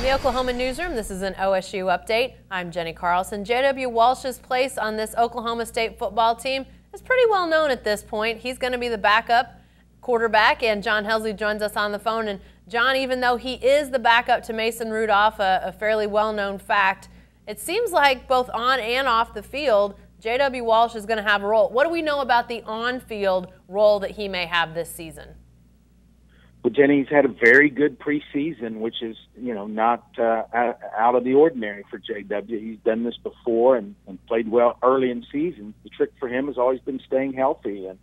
From the Oklahoma newsroom, this is an OSU update. I'm Jenny Carlson. J.W. Walsh's place on this Oklahoma State football team is pretty well known at this point. He's going to be the backup quarterback, and John Helsley joins us on the phone. And John, even though he is the backup to Mason Rudolph, a fairly well-known fact, it seems like both on and off the field, J.W. Walsh is going to have a role. What do we know about the on-field role that he may have this season? Well, Jenny, he's had a very good preseason, which is, not out of the ordinary for J.W. He's done this before and played well early in the season. The trick for him has always been staying healthy. And,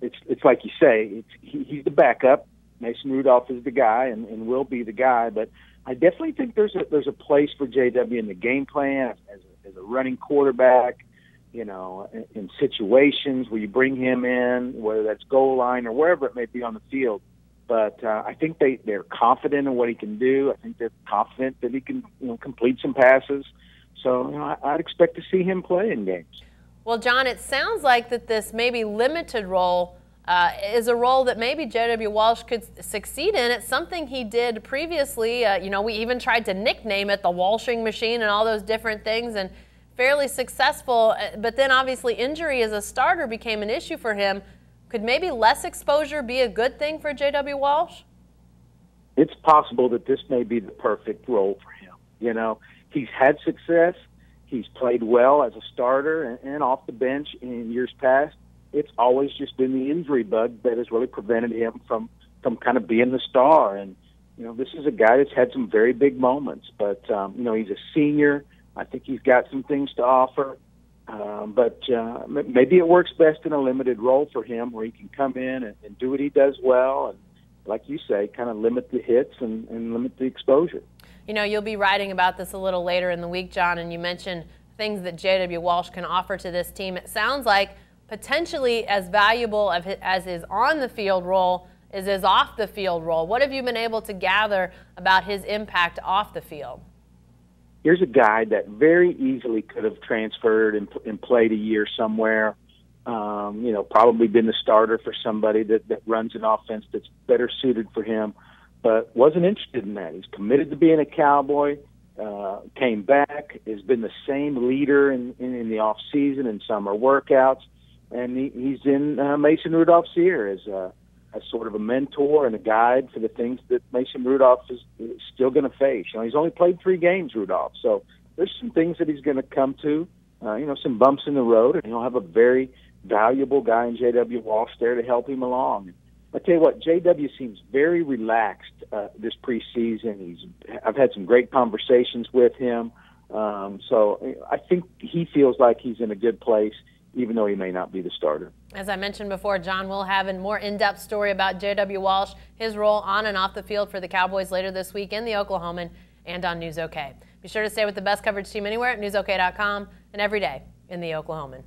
it's like you say, he's the backup. Mason Rudolph is the guy and will be the guy. But I definitely think there's a place for J.W. in the game plan as a running quarterback. In situations where you bring him in, whether that's goal line or wherever it may be on the field. But I think they're confident in what he can do. I think they're confident that he can complete some passes. So I'd expect to see him play in games. Well, John, it sounds like that this maybe limited role is a role that maybe J.W. Walsh could succeed in. It's something he did previously. We even tried to nickname it the Walshing machine and all those different things, and fairly successful, but then obviously injury as a starter became an issue for him. Could maybe less exposure be a good thing for J.W. Walsh? It's possible that this may be the perfect role for him. He's had success. He's played well as a starter and off the bench in years past. It's always just been the injury bug that has really prevented him from kind of being the star. And, this is a guy that's had some very big moments, but, he's a senior. I think he's got some things to offer, but maybe it works best in a limited role for him where he can come in and do what he does well and, like you say, kind of limit the hits and limit the exposure. You'll be writing about this a little later in the week, John, and you mentioned things that J.W. Walsh can offer to this team. It sounds like potentially as valuable as his on-the-field role is his off-the-field role. What have you been able to gather about his impact off the field? Here's a guy that very easily could have transferred and played a year somewhere, probably been the starter for somebody that runs an offense that's better suited for him, but wasn't interested in that. He's committed to being a Cowboy, came back, has been the same leader in the off season and summer workouts, and he's in Mason Rudolph's ear as sort of a mentor and a guide for the things that Mason Rudolph is still going to face. He's only played 3 games, Rudolph, so there's some things that he's going to come to, some bumps in the road, and he'll have a very valuable guy in J.W. Walsh there to help him along. I tell you what, J.W. seems very relaxed this preseason. I've had some great conversations with him, so I think he feels like he's in a good place, even though he may not be the starter. As I mentioned before, John will have a more in-depth story about J.W. Walsh, his role on and off the field for the Cowboys later this week in the Oklahoman and on News OK. Be sure to stay with the best coverage team anywhere at newsok.com and every day in the Oklahoman.